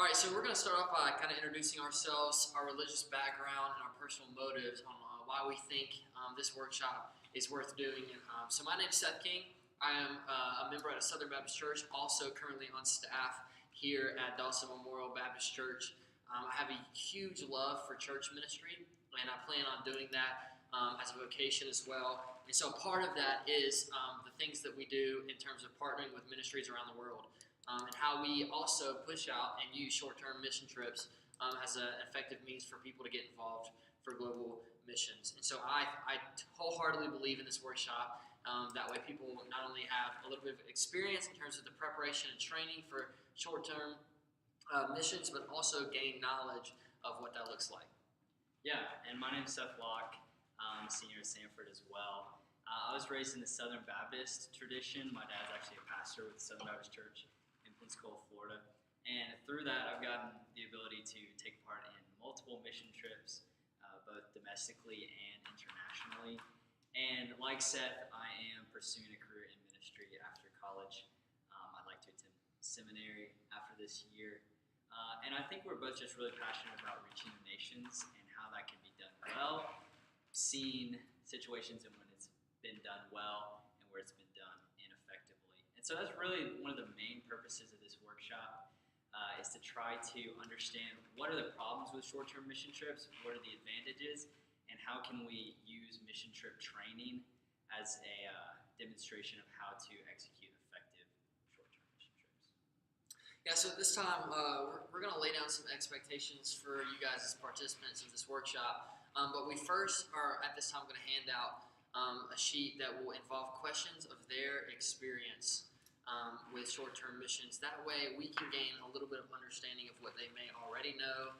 All right, so we're going to start off by kind of introducing ourselves, our religious background, and our personal motives on why we think this workshop is worth doing. So my name is Seth King. I am a member at a Southern Baptist Church, also currently on staff here at Dawson Memorial Baptist Church. I have a huge love for church ministry, and I plan on doing that as a vocation as well. And so part of that is the things that we do in terms of partnering with ministries around the world. And how we also push out and use short-term mission trips as an effective means for people to get involved for global missions. And so I wholeheartedly believe in this workshop. That way people not only have a little bit of experience in terms of the preparation and training for short-term missions, but also gain knowledge of what that looks like. Yeah, and my name's Seth Locke. I'm a senior at Sanford as well. I was raised in the Southern Baptist tradition. My dad's actually a pastor with the Southern Baptist Church in Pensacola, Florida. And through that, I've gotten the ability to take part in multiple mission trips, both domestically and internationally. And like Seth, I am pursuing a career in ministry after college. I'd like to attend seminary after this year. And I think we're both just really passionate about reaching the nations and how that can be done well, seeing situations and when it's been done well and where it's been done ineffectively. And so that's really one of the main purposes of this workshop, is to try to understand what are the problems with short-term mission trips, what are the advantages, and how can we use mission trip training as a demonstration of how to execute effective short-term mission trips. Yeah, so this time we're going to lay down some expectations for you guys as participants of this workshop. But we first are at this time going to hand out a sheet that will involve questions of their experience with short-term missions. That way we can gain a little bit of understanding of what they may already know,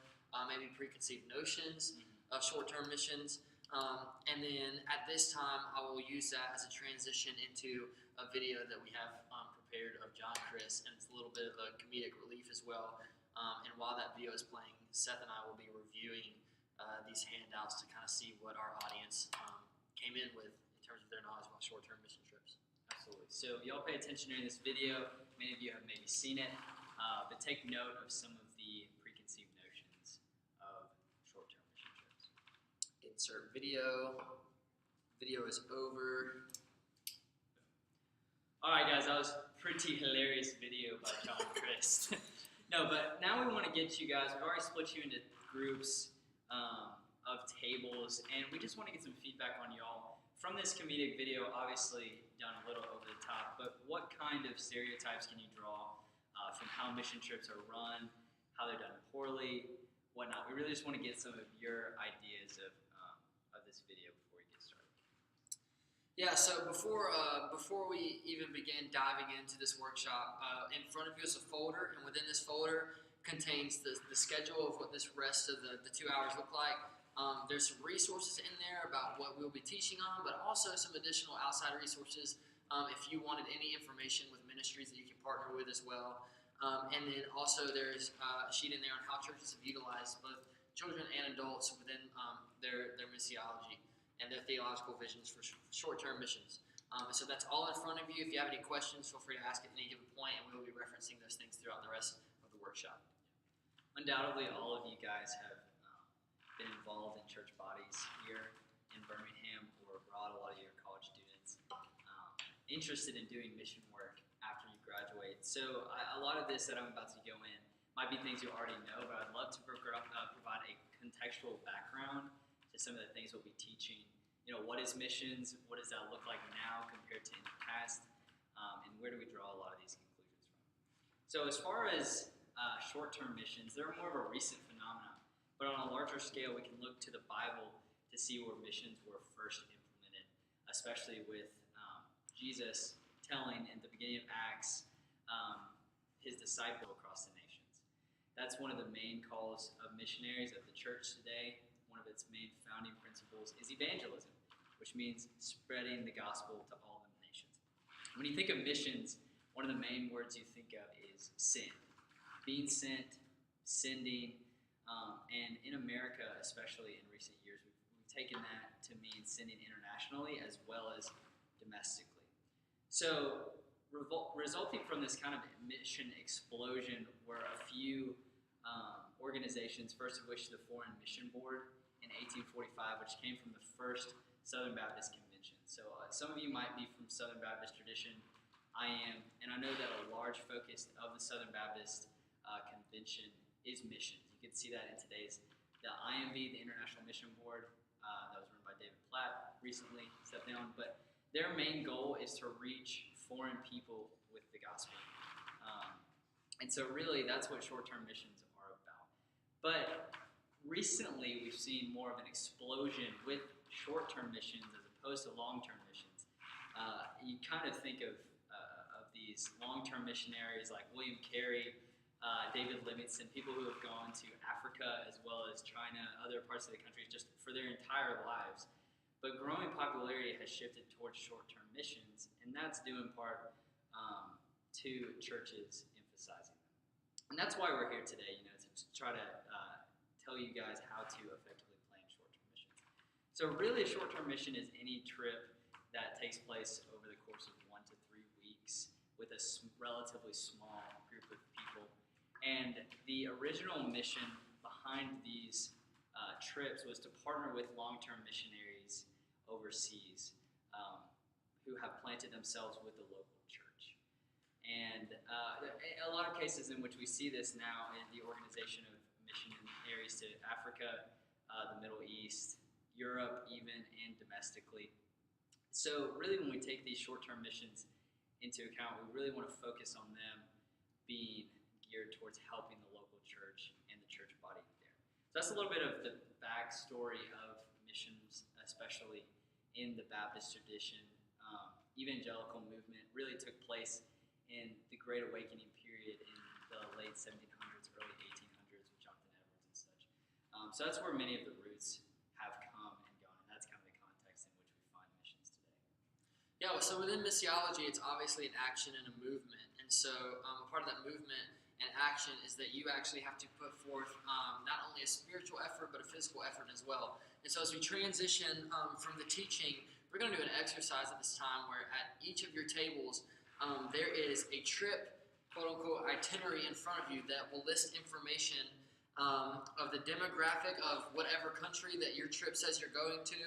maybe preconceived notions of short-term missions. And then at this time I will use that as a transition into a video that we have prepared of John Chris, and it's a little bit of a comedic relief as well. And while that video is playing, Seth and I will be reviewing these handouts to kind of see what our audience came in with in terms of their knowledge about short-term mission trips. Absolutely. So y'all pay attention during this video. Many of you have maybe seen it, but take note of some of the preconceived notions of short-term mission trips. Insert video. Video is over. All right, guys, that was a pretty hilarious video by John Chris. No, but now we want to get you guys, we've already split you into groups of tables, and we just want to get some feedback on y'all. From this comedic video, obviously done a little over the top, but what kind of stereotypes can you draw from how mission trips are run, how they're done poorly, whatnot? We really just want to get some of your ideas of this video before we get started. Yeah, so before we even begin diving into this workshop, in front of you is a folder, and within this folder contains the schedule of what this rest of the 2 hours look like. There's some resources in there about what we'll be teaching on, but also some additional outside resources if you wanted any information with ministries that you can partner with as well. And then also there's a sheet in there on how churches have utilized both children and adults within their missiology and their theological visions for short-term missions. So that's all in front of you. If you have any questions, feel free to ask at any given point, and we will be referencing those things throughout the rest of the workshop. Undoubtedly, all of you guys have been involved in church bodies here in Birmingham or abroad. A lot of your college students interested in doing mission work after you graduate. So a lot of this that I'm about to go in might be things you already know, but I'd love to provide a contextual background to some of the things we'll be teaching. You know, what is missions? What does that look like now compared to in the past? And where do we draw a lot of these conclusions from? So as far as short-term missions, they're more of a recent phenomenon. But on a larger scale, we can look to the Bible to see where missions were first implemented, especially with Jesus telling in the beginning of Acts his disciples across the nations. That's one of the main calls of missionaries of the church today. One of its main founding principles is evangelism, which means spreading the gospel to all the nations. When you think of missions, one of the main words you think of is send. Being sent, sending, and in America, especially in recent years, we've taken that to mean sending internationally as well as domestically. So resulting from this kind of mission explosion were a few organizations, first of which the Foreign Mission Board in 1845, which came from the first Southern Baptist Convention. So some of you might be from Southern Baptist tradition. I am, and I know that a large focus of the Southern Baptist Convention is missions. You can see that in the IMB, the International Mission Board, that was run by David Platt, recently stepped down, but their main goal is to reach foreign people with the gospel. And so really that's what short-term missions are about. But recently we've seen more of an explosion with short-term missions as opposed to long-term missions. You kind of think of these long-term missionaries like William Carey, David Livingstone, people who have gone to Africa as well as China, other parts of the country just for their entire lives. But growing popularity has shifted towards short-term missions, and that's due in part to churches emphasizing them. And that's why we're here today, to try to tell you guys how to effectively plan short-term missions. So really a short-term mission is any trip that takes place over the course of 1 to 3 weeks with a relatively small group of people. And the original mission behind these trips was to partner with long-term missionaries overseas who have planted themselves with the local church. And a lot of cases in which we see this now in the organization of missionaries to Africa, the Middle East, Europe even, and domestically. So really when we take these short-term missions into account, we really want to focus on them being geared towards helping the local church and the church body there. So that's a little bit of the backstory of missions, especially in the Baptist tradition. Evangelical movement really took place in the Great Awakening period in the late 1700s, early 1800s with Jonathan Edwards and such. So that's where many of the roots have come and gone, and that's kind of the context in which we find missions today. Yeah, well, so within missiology, it's obviously an action and a movement. And so a part of that movement and action is that you actually have to put forth not only a spiritual effort, but a physical effort as well. And so as we transition from the teaching, we're going to do an exercise at this time where at each of your tables, there is a trip, quote-unquote, itinerary in front of you that will list information of the demographic of whatever country that your trip says you're going to.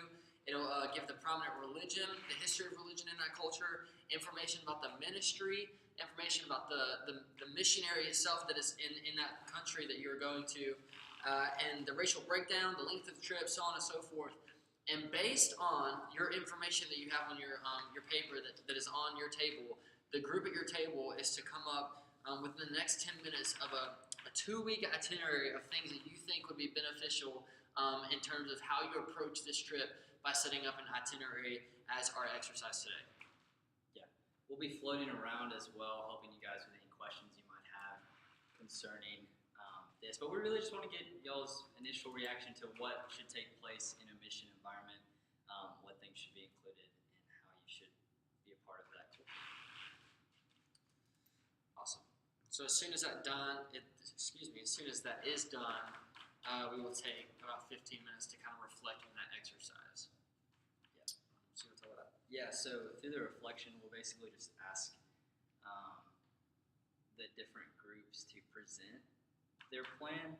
It'll give the prominent religion, the history of religion in that culture, information about the ministry, information about the missionary itself that is in that country that you're going to, and the racial breakdown, the length of the trip, so on and so forth. And based on your information that you have on your paper that is on your table, the group at your table is to come up within the next 10 minutes of a 2-week itinerary of things that you think would be beneficial in terms of how you approach this trip by setting up an itinerary as our exercise today. Yeah, we'll be floating around as well, helping you guys with any questions you might have concerning this. But we really just want to get y'all's initial reaction to what should take place in a mission environment, what things should be included, and how you should be a part of that culture. Awesome. So as soon as that is done, we will take about 15 minutes to kind of reflect on that exercise. Yeah. So you want to talk about that? Yeah. So through the reflection, we'll basically just ask the different groups to present their plan,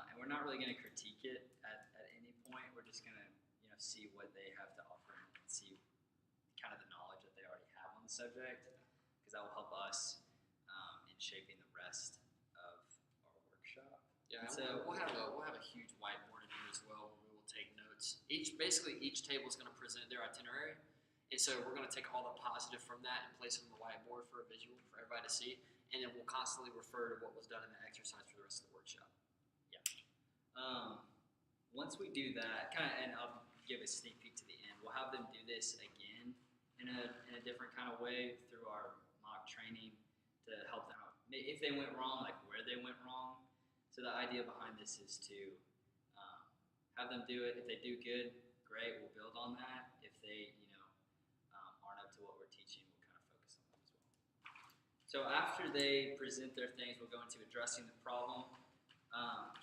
and we're not really going to critique it at any point. We're just going to see what they have to offer and see kind of the knowledge that they already have on the subject, because that will help us in shaping the rest of our workshop. Yeah, and so we'll have a huge whiteboard in here as well where we will take notes. Each table is going to present their itinerary, and so we're going to take all the positive from that and place it on the whiteboard for a visual for everybody to see. And then we'll constantly refer to what was done in the exercise for the rest of the workshop. Yeah. Once we do that, and I'll give a sneak peek to the end, we'll have them do this again in a different kind of way through our mock training to help them out. If they went wrong, like where they went wrong. So the idea behind this is to have them do it. If they do good, great, we'll build on that. If they aren't up to what we're teaching, we'll kind of focus on them as well. So after they present their things, we'll go into addressing the problem.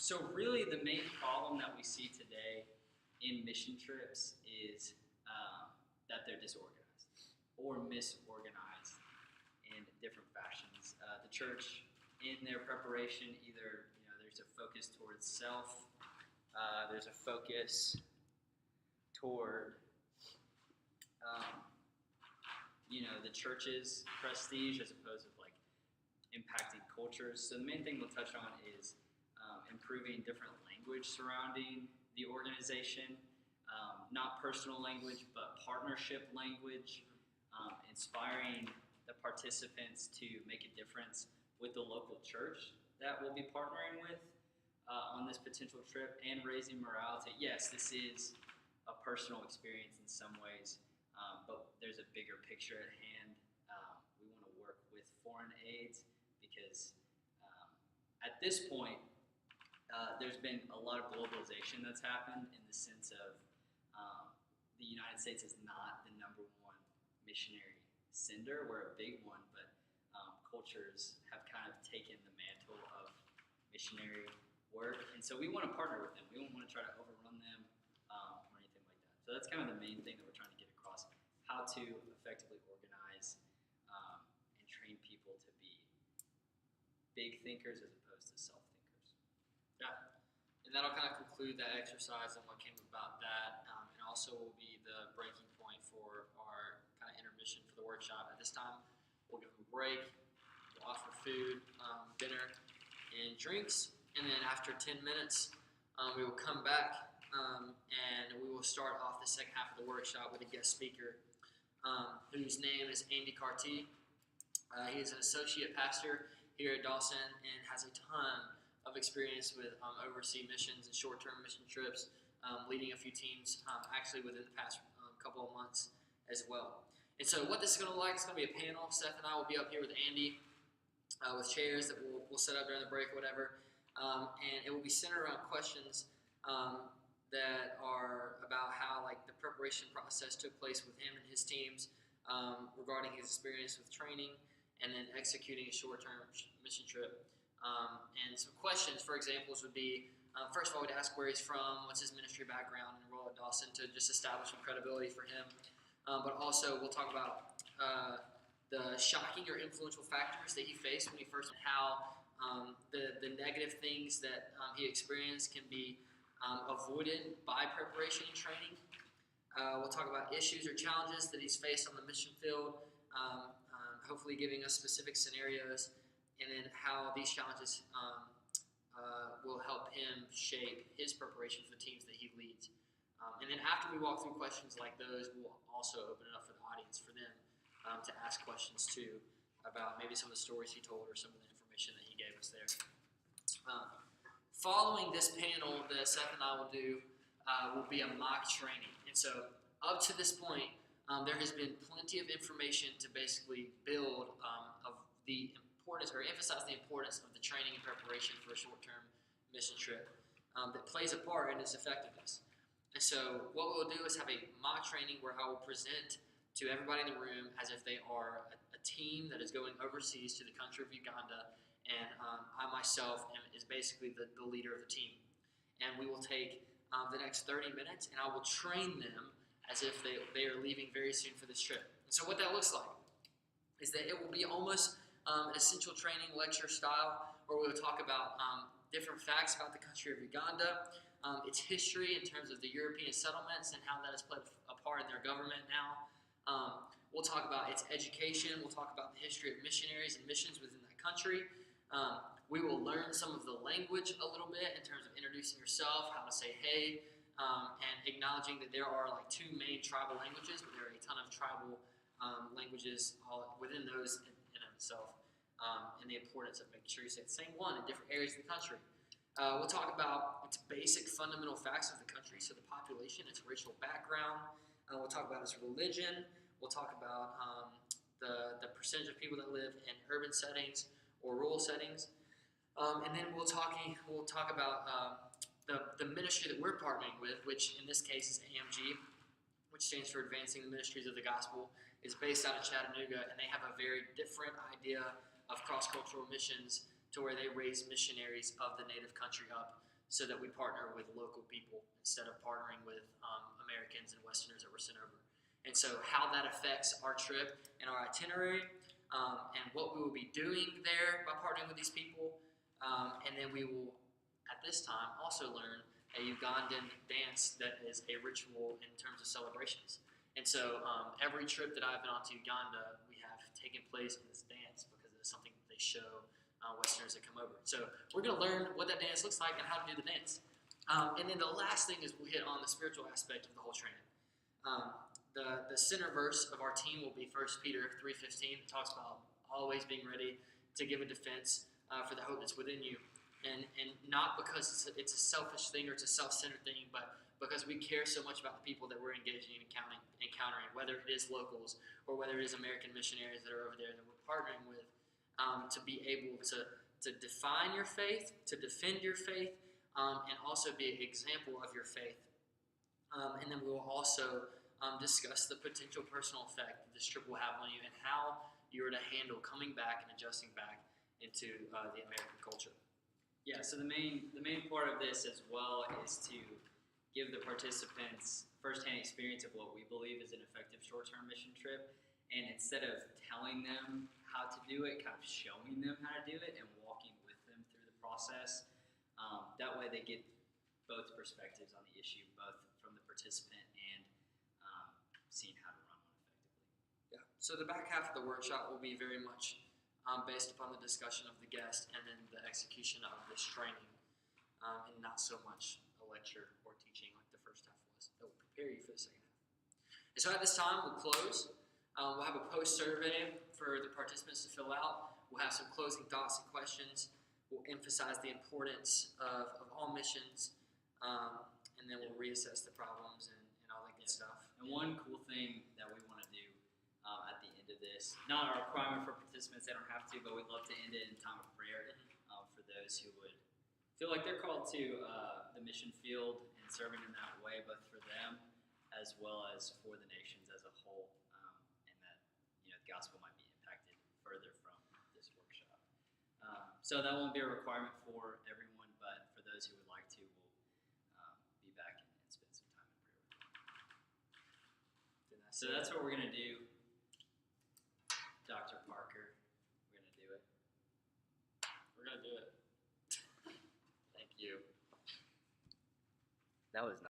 So really the main problem that we see today in mission trips is that they're disorganized or misorganized in different fashions. The church, in their preparation, either there's There's a focus towards self. There's a focus toward, the church's prestige as opposed to like impacting cultures. So the main thing we'll touch on is improving different language surrounding the organization, not personal language, but partnership language, inspiring the participants to make a difference with the local church that we'll be partnering with on this potential trip, and raising morale to, yes, this is a personal experience in some ways, but there's a bigger picture at hand. We want to work with foreign aids because at this point, there's been a lot of globalization that's happened in the sense of the United States is not the number one missionary sender. We're a big one, but cultures have kind of taken the mantle of missionary work, and so we want to partner with them. We don't want to try to overrun them or anything like that. So that's kind of the main thing that we're trying to get across: how to effectively organize and train people to be big thinkers as opposed to self-thinkers. Yeah, and that'll kind of conclude that exercise and what came about that, and also will be the breaking point for our kind of intermission for the workshop. At this time, we'll give them a break. We'll offer food, dinner, and drinks, and then after 10 minutes, we will come back and we will start off the second half of the workshop with a guest speaker whose name is Andy Carty. He is an associate pastor here at Dawson and has a ton of experience with overseas missions and short-term mission trips, leading a few teams actually within the past couple of months as well. And so what this is going to look like, it's going to be a panel. Seth and I will be up here with Andy with chairs that we'll set up during the break or whatever. And it will be centered around questions that are about how like the preparation process took place with him and his teams regarding his experience with training and then executing a short-term mission trip. And some questions, for examples, would be, first of all, we'd ask where he's from, what's his ministry background and role at Dawson to just establish some credibility for him. But also we'll talk about the shocking or influential factors that he faced when he first, and how the negative things that he experienced can be avoided by preparation and training. We'll talk about issues or challenges that he's faced on the mission field, hopefully giving us specific scenarios, and then how these challenges will help him shape his preparation for the teams that he leads. And then after we walk through questions like those, we'll also open it up for the audience, for them to ask questions too about maybe some of the stories he told or some of the information that he gave us there. Following this panel that Seth and I will do will be a mock training. And so up to this point, there has been plenty of information to basically build of the importance, or emphasize the importance of the training and preparation for a short-term mission trip that plays a part in its effectiveness. And so what we'll do is have a mock training where I will present to everybody in the room as if they are a team that is going overseas to the country of Uganda, and I myself is basically the leader of the team. And we will take the next 30 minutes and I will train them as if they are leaving very soon for this trip. And so what that looks like is that it will be almost an essential training lecture style, where we will talk about different facts about the country of Uganda, its history in terms of the European settlements and how that has played a part in their government now. We'll talk about its education. We'll talk about the history of missionaries and missions within that country. We will learn some of the language a little bit in terms of introducing yourself, how to say hey, and acknowledging that there are like two main tribal languages, but there are a ton of tribal languages all within those in itself, and the importance of making sure you say the same one in different areas of the country. We'll talk about its basic fundamental facts of the country, so the population, its racial background. We'll talk about its religion. We'll talk about the percentage of people that live in urban settings or rural settings. And then we'll talk about the ministry that we're partnering with, which in this case is AMG, which stands for Advancing the Ministries of the Gospel. It's based out of Chattanooga, and they have a very different idea of cross-cultural missions, to where they raise missionaries of the native country up, so that we partner with local people instead of partnering with Americans and Westerners that were sent over. And so how that affects our trip and our itinerary, and what we will be doing there by partnering with these people, and then we will at this time also learn a Ugandan dance that is a ritual in terms of celebrations. And so every trip that I've been on to Uganda, we have taken place in this dance because it is something that they show Westerners that come over. So we're going to learn what that dance looks like and how to do the dance. And then the last thing is we'll hit on the spiritual aspect of the whole training. The center verse of our team will be 1 Peter 3:15. It talks about always being ready to give a defense for the hope that's within you. And not because it's a selfish thing or it's a self-centered thing, but because we care so much about the people that we're engaging and encountering, whether it is locals or whether it is American missionaries that are over there that we're partnering with, to be able to define your faith, to defend your faith, and also be an example of your faith. And then we will also discuss the potential personal effect that this trip will have on you and how you are to handle coming back and adjusting back into the American culture. Yeah, so the main part of this as well is to give the participants firsthand experience of what we believe is an effective short-term mission trip, and instead of telling them how to do it, kind of showing them how to do it and walking with them through the process. That way they get both perspectives on the issue, both from the participant and seeing how to run one effectively. Yeah. So the back half of the workshop will be very much based upon the discussion of the guest and then the execution of this training, and not so much a lecture or teaching like the first half was. That will prepare you for the second half. And so at this time, we'll close. We'll have a post survey for the participants to fill out. We'll have some closing thoughts and questions. We'll emphasize the importance of all missions, and then we'll reassess the problems and all that good stuff. And one cool thing that we want to do at the end of this, not a requirement for participants, they don't have to, but we'd love to end it in time of prayer for those who would feel like they're called to the mission field and serving in that way, both for them as well as for the nations as a whole, and that the gospel might be impacted further from this workshop. So that won't be a requirement for everyone, but for those who would like to, we'll be back and spend some time in prayer. So that's what we're going to do. Dr. Parker, we're going to do it. We're going to do it. Thank you. That was nice.